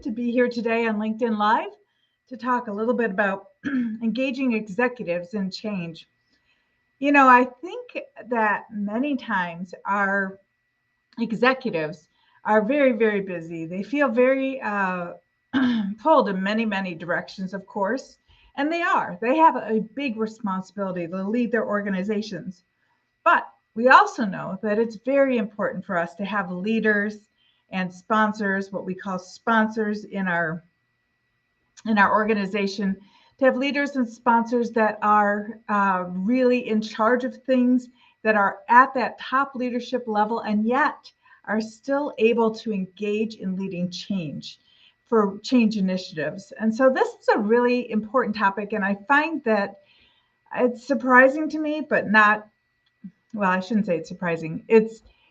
to be here today on LinkedIn Live to talk a little bit about engaging executives in change. I think that many times our executives are very, very busy. They feel very pulled in many, many directions, of course, and they are. They have a big responsibility to lead their organizations. But we also know that it's very important for us to have leaders and sponsors, what we call sponsors in our organization, to have leaders and sponsors that are really in charge of things, that are at that top leadership level, and yet are still able to engage in leading change for change initiatives. And so this is a really important topic, and I find that it's surprising to me, but not, well, I shouldn't say it's surprising.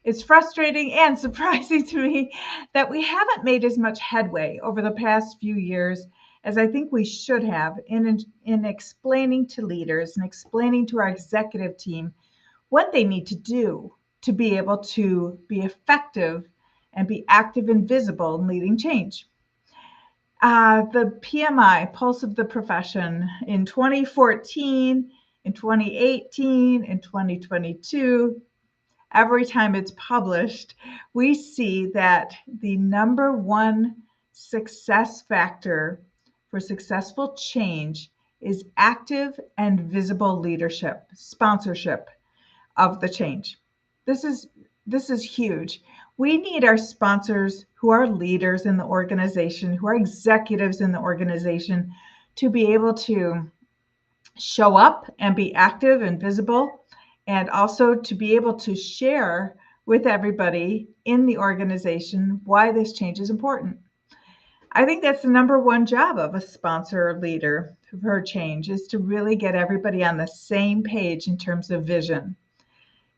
It's frustrating and surprising to me that we haven't made as much headway over the past few years as I think we should have in explaining to leaders and explaining to our executive team what they need to do to be able to be effective and be active and visible in leading change. The PMI, Pulse of the Profession, in 2014, in 2018, in 2022, every time it's published, we see that the number one success factor for successful change is active and visible leadership, sponsorship of the change. This is huge. We need our sponsors who are leaders in the organization, who are executives in the organization, to be able to show up and be active and visible, and also to be able to share with everybody in the organization why this change is important. I think that's the number one job of a sponsor or leader for change, is to really get everybody on the same page in terms of vision.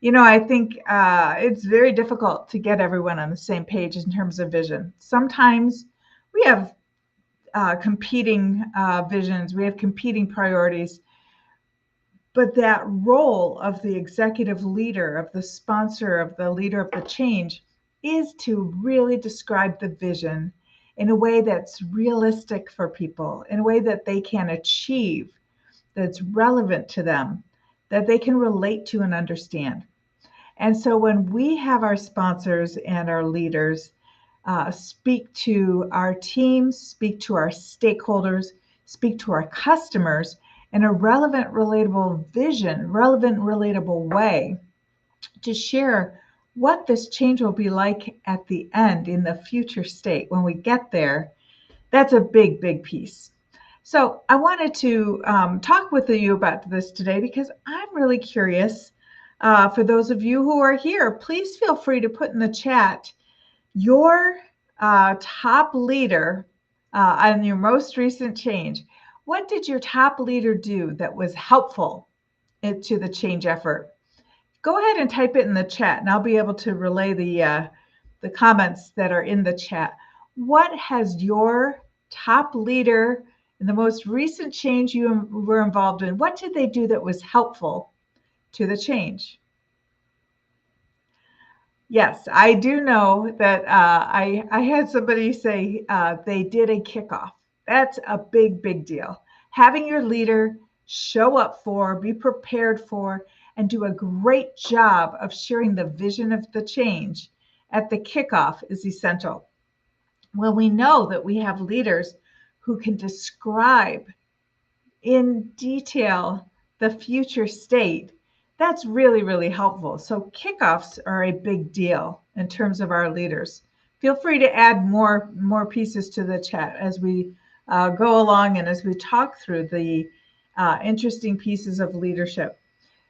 I think it's very difficult to get everyone on the same page in terms of vision. Sometimes we have competing visions, we have competing priorities, but that role of the executive leader, of the sponsor, of the leader of the change, is to really describe the vision in a way that's realistic for people, in a way that they can achieve, that's relevant to them, that they can relate to and understand. And so when we have our sponsors and our leaders speak to our teams, speak to our stakeholders, speak to our customers in a relevant, relatable vision, relevant, relatable way, to share what this change will be like at the end, in the future state when we get there, that's a big, big piece. So I wanted to talk with you about this today because I'm really curious. For those of you who are here, please feel free to put in the chat your top leader on your most recent change. What did your top leader do that was helpful to the change effort? Go ahead and type it in the chat, and I'll be able to relay the comments that are in the chat. What has your top leader in the most recent change you were involved in, what did they do that was helpful to the change? Yes, I do know that I had somebody say they did a kickoff. That's a big, big deal. Having your leader show up for, be prepared for, and do a great job of sharing the vision of the change at the kickoff is essential. Well, we know that we have leaders who can describe in detail the future state. That's really, really helpful. So kickoffs are a big deal in terms of our leaders. Feel free to add more pieces to the chat as we go along and as we talk through the interesting pieces of leadership.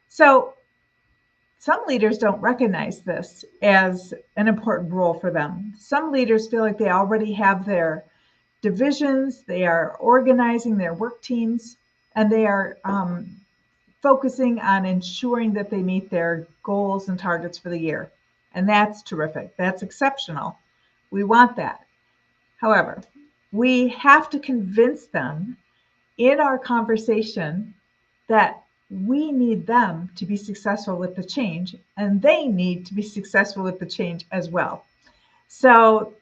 So some leaders don't recognize this as an important role for them. Some leaders feel like they already have their divisions, they are organizing their work teams, and they are focusing on ensuring that they meet their goals and targets for the year. And that's terrific. That's exceptional. We want that. However, we have to convince them in our conversation that we need them to be successful with the change, and they need to be successful with the change as well. So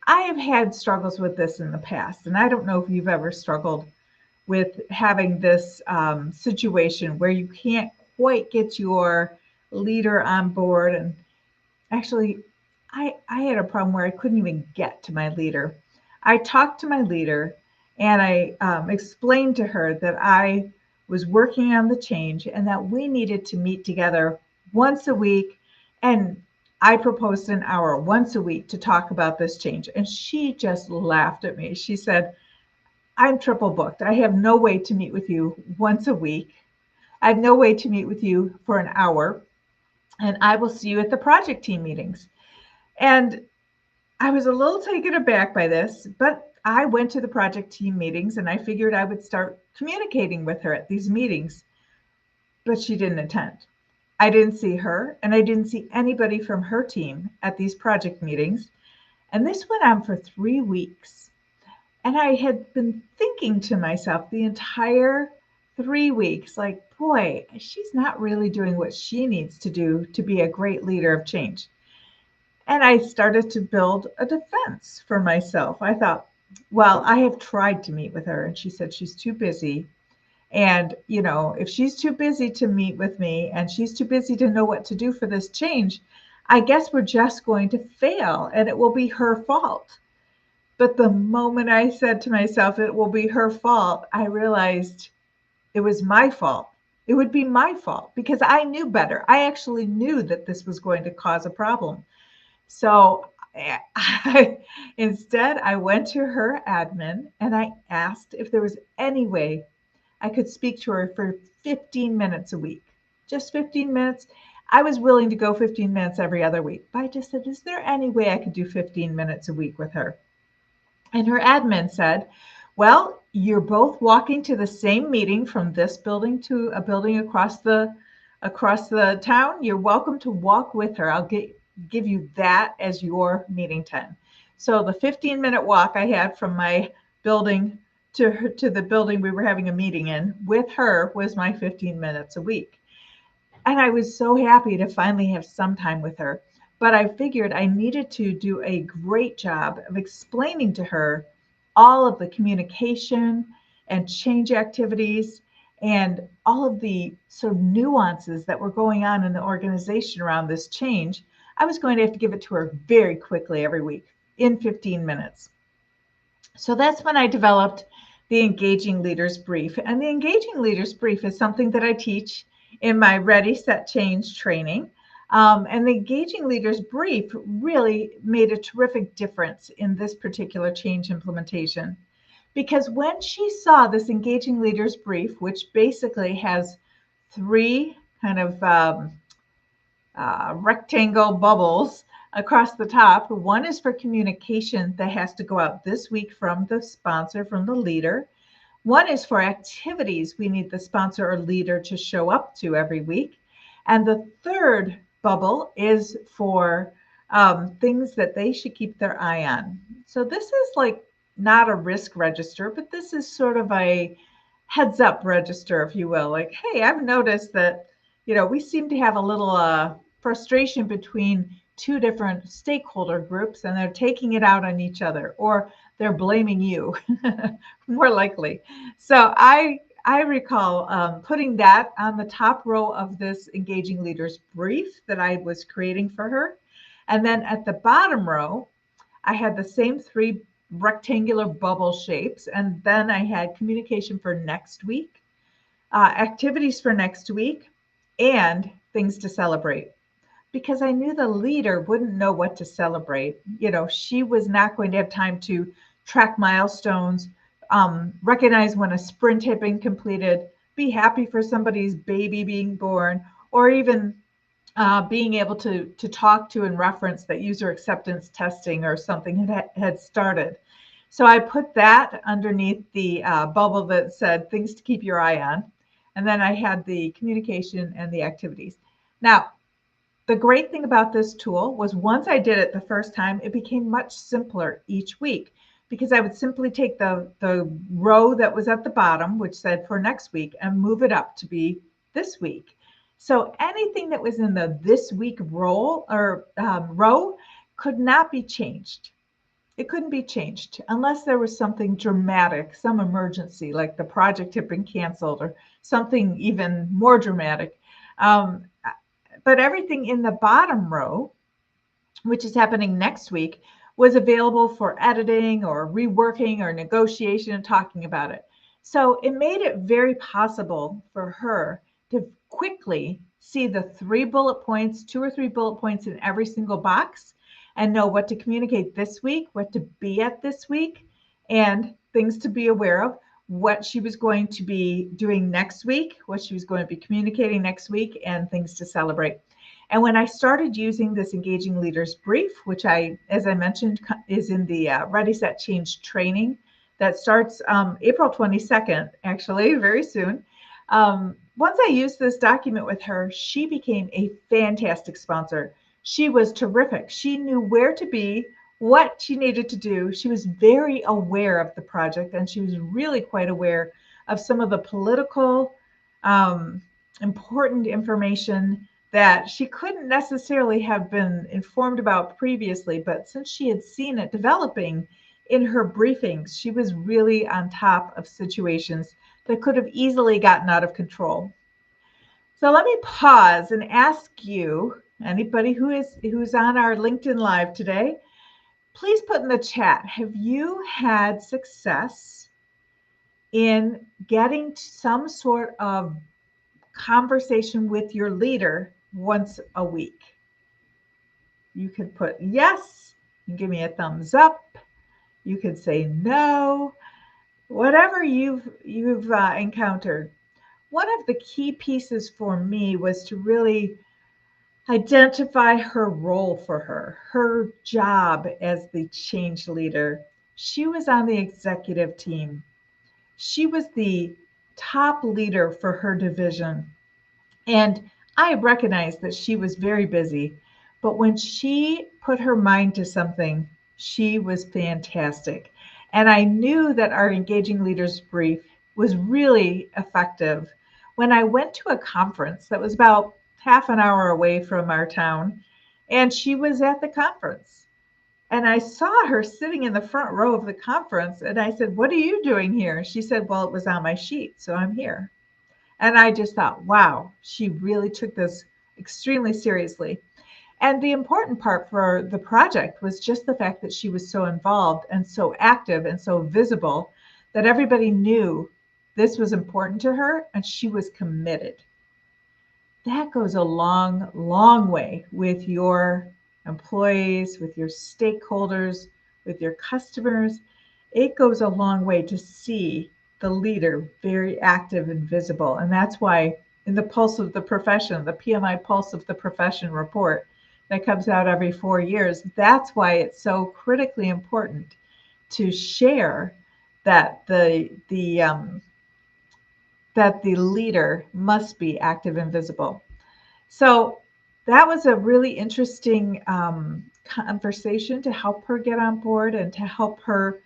I have had struggles with this in the past, and I don't know if you've ever struggled with having this situation where you can't quite get your leader on board. And actually, I had a problem where I couldn't even get to my leader. I talked to my leader and I explained to her that I was working on the change and that we needed to meet together once a week. And I proposed an hour once a week to talk about this change. And she just laughed at me. She said, I'm triple booked. I have no way to meet with you once a week. I have no way to meet with you for an hour. And I will see you at the project team meetings. And I was a little taken aback by this, but I went to the project team meetings and I figured I would start communicating with her at these meetings, but she didn't attend. I didn't see her and I didn't see anybody from her team at these project meetings. And this went on for 3 weeks. And I had been thinking to myself the entire 3 weeks, like, boy, she's not really doing what she needs to do to be a great leader of change. And I started to build a defense for myself. I thought, well, I have tried to meet with her, and she said she's too busy. And, if she's too busy to meet with me and she's too busy to know what to do for this change, I guess we're just going to fail and it will be her fault. But the moment I said to myself, it will be her fault, I realized it was my fault. It would be my fault because I knew better. I actually knew that this was going to cause a problem. So instead, I went to her admin and I asked if there was any way I could speak to her for 15 minutes a week. Just 15 minutes. I was willing to go 15 minutes every other week. But I just said, is there any way I could do 15 minutes a week with her? And her admin said, well, you're both walking to the same meeting from this building to a building across the town. You're welcome to walk with her. I'll give you that as your meeting time. So the 15-minute walk I had from my building to the building we were having a meeting in with her was my 15 minutes a week. And I was so happy to finally have some time with her. But I figured I needed to do a great job of explaining to her all of the communication and change activities and all of the sort of nuances that were going on in the organization around this change. I was going to have to give it to her very quickly every week in 15 minutes. So that's when I developed the Engaging Leaders Brief. And the Engaging Leaders Brief is something that I teach in my Ready, Set, Change training. And the Engaging Leaders Brief really made a terrific difference in this particular change implementation. Because when she saw this Engaging Leaders Brief, which basically has 3 kind of rectangle bubbles across the top. One is for communication that has to go out this week from the sponsor, from the leader. One is for activities we need the sponsor or leader to show up to every week. And the third bubble is for things that they should keep their eye on. So this is like not a risk register, but this is sort of a heads up register, if you will. Like, hey, I've noticed that, we seem to have a little frustration between 2 different stakeholder groups and they're taking it out on each other, or they're blaming you more likely. So I recall putting that on the top row of this Engaging Leaders Brief that I was creating for her. And then at the bottom row, I had the same 3 rectangular bubble shapes. And then I had communication for next week, activities for next week, and things to celebrate. Because I knew the leader wouldn't know what to celebrate. She was not going to have time to track milestones, recognize when a sprint had been completed, be happy for somebody's baby being born, or even being able to talk to and reference that user acceptance testing or something had started. So I put that underneath the bubble that said things to keep your eye on. And then I had the communication and the activities. Now, the great thing about this tool was once I did it the first time, it became much simpler each week because I would simply take the row that was at the bottom, which said for next week, and move it up to be this week. So anything that was in the this week row could not be changed. It couldn't be changed unless there was something dramatic, some emergency, like the project had been canceled or something even more dramatic. Um, but everything in the bottom row, which is happening next week, was available for editing or reworking or negotiation and talking about it. So it made it very possible for her to quickly see the 3 bullet points, 2 or 3 bullet points in every single box, and know what to communicate this week, what to be at this week, and things to be aware of, what she was going to be doing next week, what she was going to be communicating next week, and things to celebrate. And when I started using this Engaging Leaders Brief, which as I mentioned, is in the Ready, Set, Change training that starts April 22nd, actually, very soon. Once I used this document with her, she became a fantastic sponsor. She was terrific. She knew where to be, what she needed to do. She was very aware of the project, and she was really quite aware of some of the political important information that she couldn't necessarily have been informed about previously, but since she had seen it developing in her briefings, she was really on top of situations that could have easily gotten out of control. So let me pause and ask you, anybody who's on our LinkedIn Live today, please put in the chat, have you had success in getting some sort of conversation with your leader once a week? You could put yes and give me a thumbs up. You could say no, whatever you've encountered. One of the key pieces for me was to really identify her role for her job as the change leader. She was on the executive team. She was the top leader for her division. And I recognized that she was very busy, but when she put her mind to something, she was fantastic. And I knew that our Engaging Leaders Brief was really effective when I went to a conference that was about half an hour away from our town, and she was at the conference. And I saw her sitting in the front row of the conference, and I said, "What are you doing here?" She said, "Well, it was on my sheet, so I'm here." And I just thought, wow, she really took this extremely seriously. And the important part for the project was just the fact that she was so involved and so active and so visible that everybody knew this was important to her and she was committed. That goes a long, long way with your employees, with your stakeholders, with your customers. It goes a long way to see the leader very active and visible. And that's why in the Pulse of the Profession, the PMI Pulse of the Profession report that comes out every 4 years, that's why it's so critically important to share that that the leader must be active and visible. So that was a really interesting conversation to help her get on board and to help her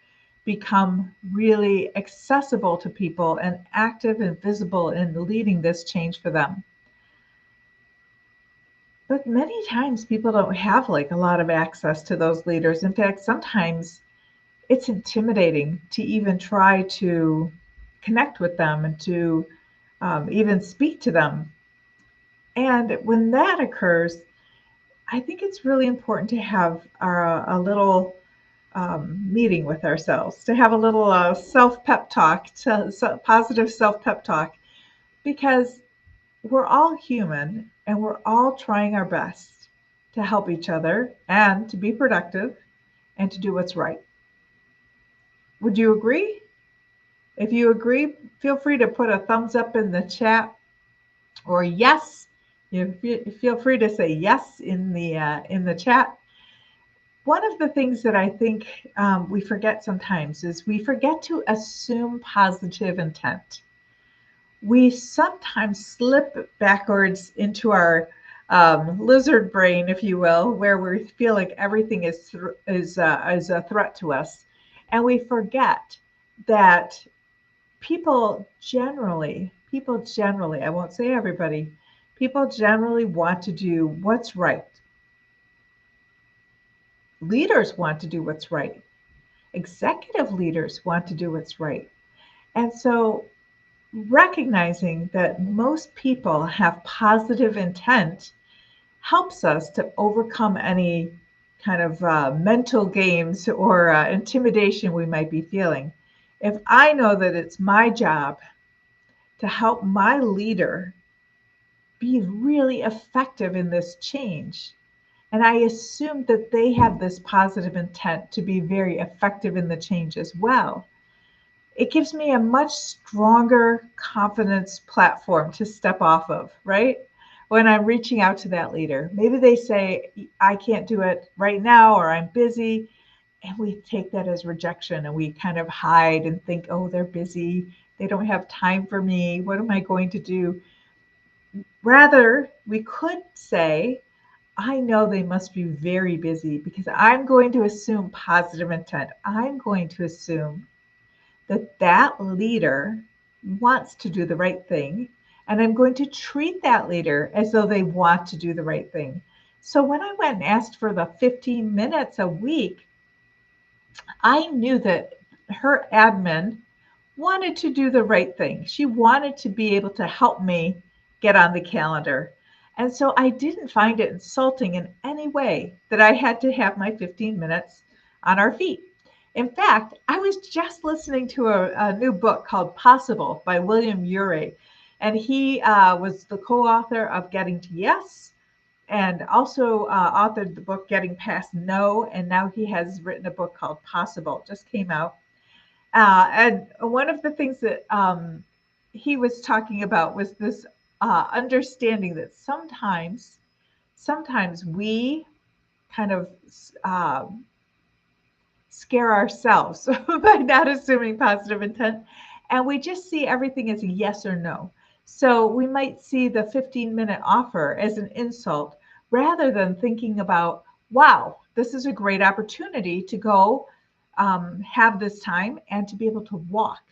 become really accessible to people and active and visible in leading this change for them. But many times people don't have like a lot of access to those leaders. In fact, sometimes it's intimidating to even try to connect with them and to even speak to them. And when that occurs, I think it's really important to have a little meeting with ourselves, to have a little self-pep talk, positive self-pep talk, because we're all human and we're all trying our best to help each other and to be productive and to do what's right. Would you agree? If you agree, feel free to put a thumbs up in the chat or yes. You feel free to say yes in the chat. One of the things that I think we forget sometimes is we forget to assume positive intent. We sometimes slip backwards into our lizard brain, if you will, where we feel like everything is a threat to us, and we forget that people generally, I won't say everybody, people generally want to do what's right. Leaders want to do what's right. Executive leaders want to do what's right. And so recognizing that most people have positive intent helps us to overcome any kind of mental games or intimidation we might be feeling. If I know that it's my job to help my leader be really effective in this change, and I assume that they have this positive intent to be very effective in the change as well, it gives me a much stronger confidence platform to step off of, right? When I'm reaching out to that leader, maybe they say, I can't do it right now, or I'm busy. And we take that as rejection and we kind of hide and think, oh, they're busy. They don't have time for me. What am I going to do? Rather, we could say, I know they must be very busy because I'm going to assume positive intent. I'm going to assume that that leader wants to do the right thing, and I'm going to treat that leader as though they want to do the right thing. So when I went and asked for the 15 minutes a week, I knew that her admin wanted to do the right thing. She wanted to be able to help me get on the calendar. And so I didn't find it insulting in any way that I had to have my 15 minutes on our feet. In fact, I was just listening to a new book called Possible by William Ury, and he was the co-author of Getting to Yes, and also authored the book Getting Past No, and now he has written a book called Possible, just came out. And one of the things that he was talking about was this understanding that sometimes we kind of uh, scare ourselves by not assuming positive intent, and we just see everything as a yes or no. So we might see the 15-minute offer as an insult rather than thinking about, wow, this is a great opportunity to go have this time and to be able to walk.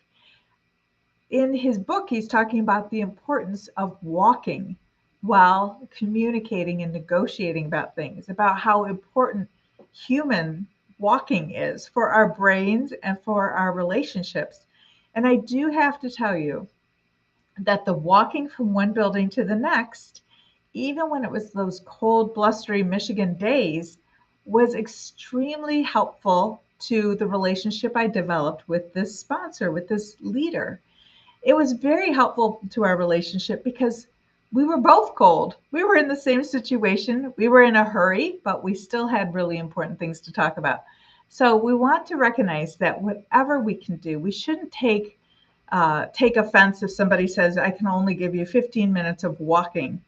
In his book, he's talking about the importance of walking while communicating and negotiating about things, about how important human walking is for our brains and for our relationships. And I do have to tell you that the walking from one building to the next, even when it was those cold, blustery Michigan days, was extremely helpful to the relationship I developed with this sponsor, with this leader. It was very helpful to our relationship because we were both cold. We were in the same situation. We were in a hurry, but we still had really important things to talk about. So we want to recognize that whatever we can do, we shouldn't take offense if somebody says, "I can only give you 15 minutes of walking."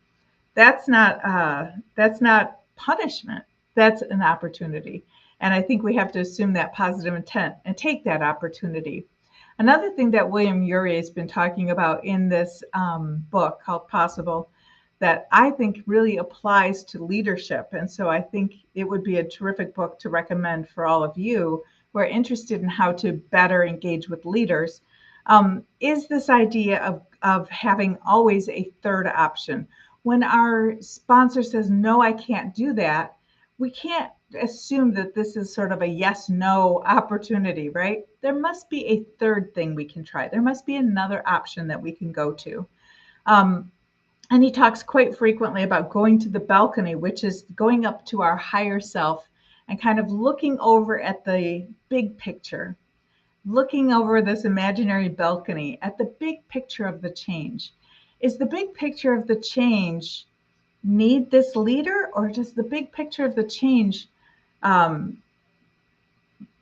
That's not punishment. That's an opportunity. And I think we have to assume that positive intent and take that opportunity. Another thing that William Ury has been talking about in this book called Possible that I think really applies to leadership. And so I think it would be a terrific book to recommend for all of you who are interested in how to better engage with leaders, is this idea of having always a third option. When our sponsor says, no, I can't do that, we can't assume that this is sort of a yes, no opportunity, right? There must be a third thing we can try. There must be another option that we can go to. And he talks quite frequently about going to the balcony, which is going up to our higher self and kind of looking over at the big picture, looking over this imaginary balcony at the big picture of the change. Is the big picture of the change need this leader, or does the big picture of the change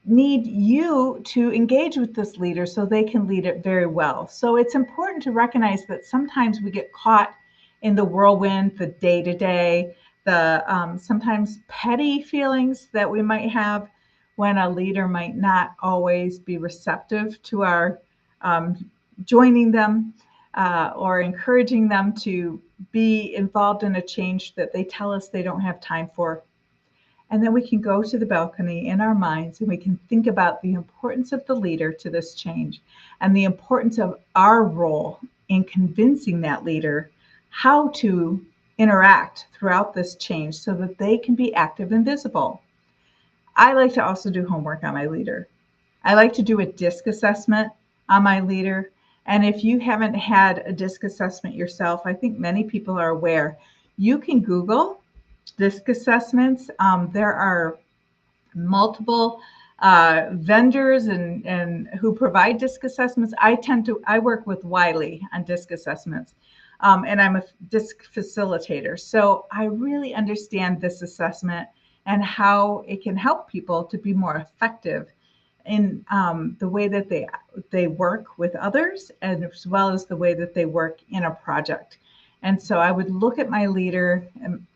need you to engage with this leader so they can lead it very well? So it's important to recognize that sometimes we get caught in the whirlwind, the day-to-day, the sometimes petty feelings that we might have when a leader might not always be receptive to our joining them or encouraging them to be involved in a change that they tell us they don't have time for. And then we can go to the balcony in our minds and we can think about the importance of the leader to this change and the importance of our role in convincing that leader how to interact throughout this change so that they can be active and visible. I like to also do homework on my leader. I like to do a DISC assessment on my leader. And if you haven't had a DISC assessment yourself, I think many people are aware. You can Google DISC assessments. There are multiple vendors and who provide DISC assessments. I work with Wiley on DISC assessments, and I'm a DISC facilitator. So I really understand this assessment and how it can help people to be more effective in the way that they work with others, as well as the way that they work in a project. And so I would look at my leader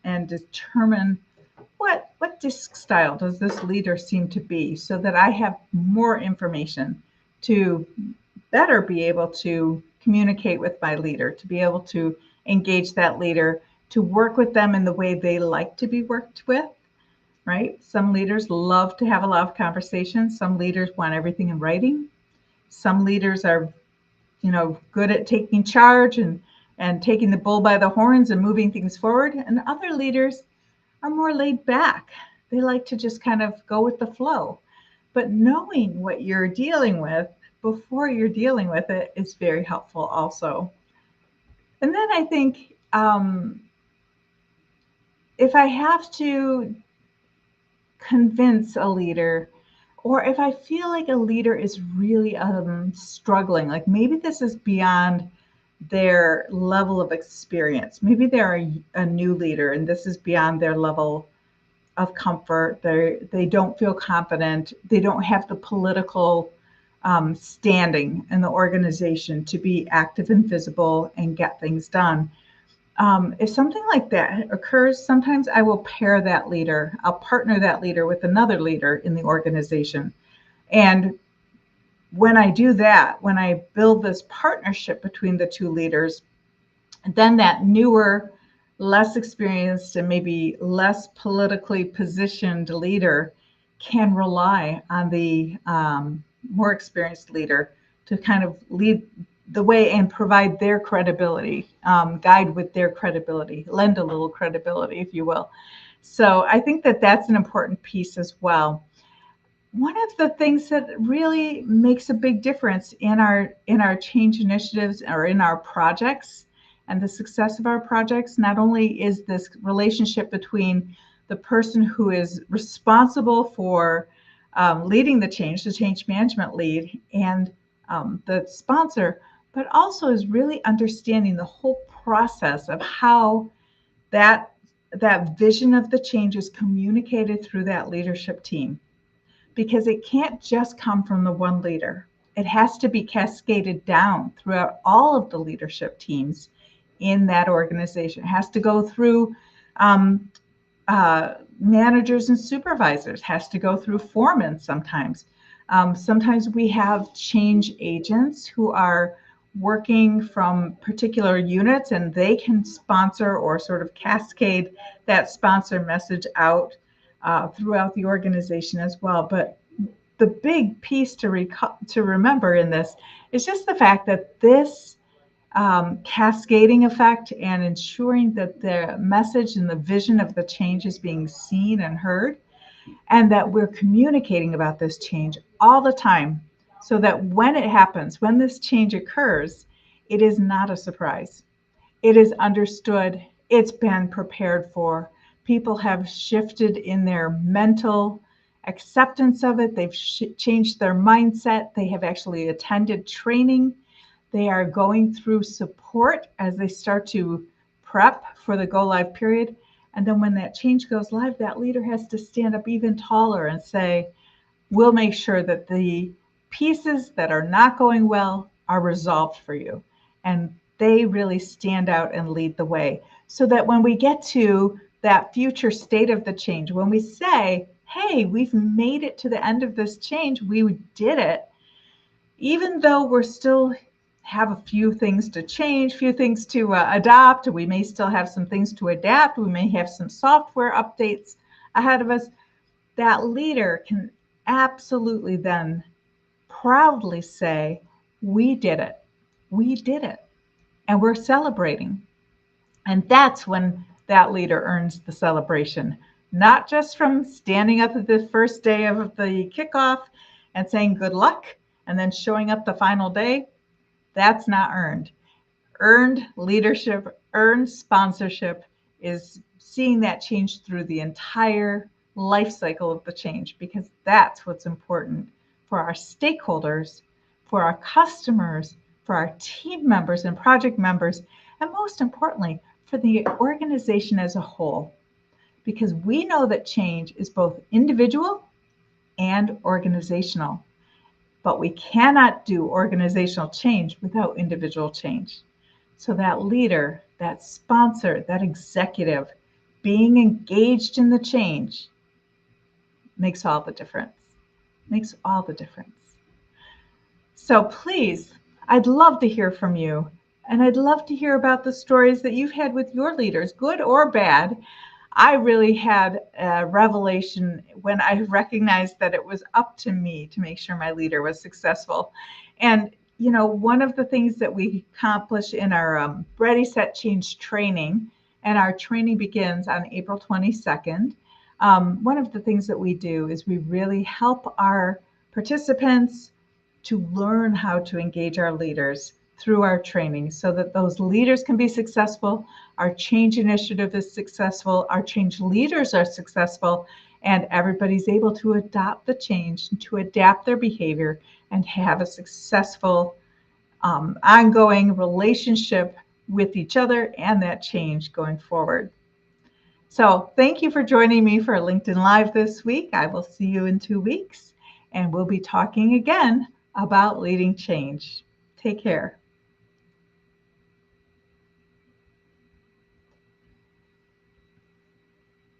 and determine what DISC style does this leader seem to be, so that I have more information to better be able to communicate with my leader, to be able to engage that leader, to work with them in the way they like to be worked with, right? Some leaders love to have a lot of conversations. Some leaders want everything in writing. Some leaders are, good at taking charge and taking the bull by the horns and moving things forward. And other leaders are more laid back. They like to just kind of go with the flow. But knowing what you're dealing with before you're dealing with it is very helpful also. And then I think if I have to convince a leader, or if I feel like a leader is really struggling, like maybe this is beyond their level of experience. Maybe they're a new leader and this is beyond their level of comfort. They don't feel confident. They don't have the political standing in the organization to be active and visible and get things done. If something like that occurs, sometimes I will pair that leader. I'll partner that leader with another leader in the organization. And when I do that, when I build this partnership between the two leaders, then that newer, less experienced, and maybe less politically positioned leader can rely on the more experienced leader to kind of lead the way and provide their credibility, guide with their credibility, lend a little credibility, if you will. So I think that that's an important piece as well. One of the things that really makes a big difference in our change initiatives or in our projects and the success of our projects, not only is this relationship between the person who is responsible for leading the change management lead, and the sponsor, but also is really understanding the whole process of how that vision of the change is communicated through that leadership team. Because it can't just come from the one leader. It has to be cascaded down throughout all of the leadership teams in that organization. It has to go through managers and supervisors, has to go through foremen sometimes. Sometimes we have change agents who are working from particular units, and they can sponsor or sort of cascade that sponsor message out throughout the organization as well. But the big piece to remember in this is just the fact that this cascading effect and ensuring that the message and the vision of the change is being seen and heard, and that we're communicating about this change all the time, so that when it happens, when this change occurs, it is not a surprise. It is understood. It's been prepared for. People have shifted in their mental acceptance of it. They've changed their mindset. They have actually attended training. They are going through support as they start to prep for the go live period. And then when that change goes live, that leader has to stand up even taller and say, we'll make sure that the pieces that are not going well are resolved for you. And they really stand out and lead the way, so that when we get to that future state of the change, when we say, hey, we've made it to the end of this change, we did it, even though we're still have a few things to change, few things to adopt, we may still have some things to adapt, we may have some software updates ahead of us, that leader can absolutely then proudly say, we did it, and we're celebrating. And that's when that leader earns the celebration, not just from standing up at the first day of the kickoff and saying good luck and then showing up the final day, that's not earned. Earned leadership, earned sponsorship is seeing that change through the entire life cycle of the change, because that's what's important for our stakeholders, for our customers, for our team members and project members, and most importantly, for the organization as a whole. Because we know that change is both individual and organizational, but we cannot do organizational change without individual change. So that leader, that sponsor, that executive being engaged in the change makes all the difference. Makes all the difference. So please, I'd love to hear from you. And I'd love to hear about the stories that you've had with your leaders, good or bad. I really had a revelation when I recognized that it was up to me to make sure my leader was successful. And, you know, one of the things that we accomplish in our Ready, Set, Change training, and our training begins on April 22nd, one of the things that we do is we really help our participants to learn how to engage our leaders through our training so that those leaders can be successful, our change initiative is successful, our change leaders are successful, and everybody's able to adopt the change, to adapt their behavior, and have a successful ongoing relationship with each other and that change going forward. So thank you for joining me for LinkedIn Live this week. I will see you in 2 weeks, and we'll be talking again about leading change. Take care.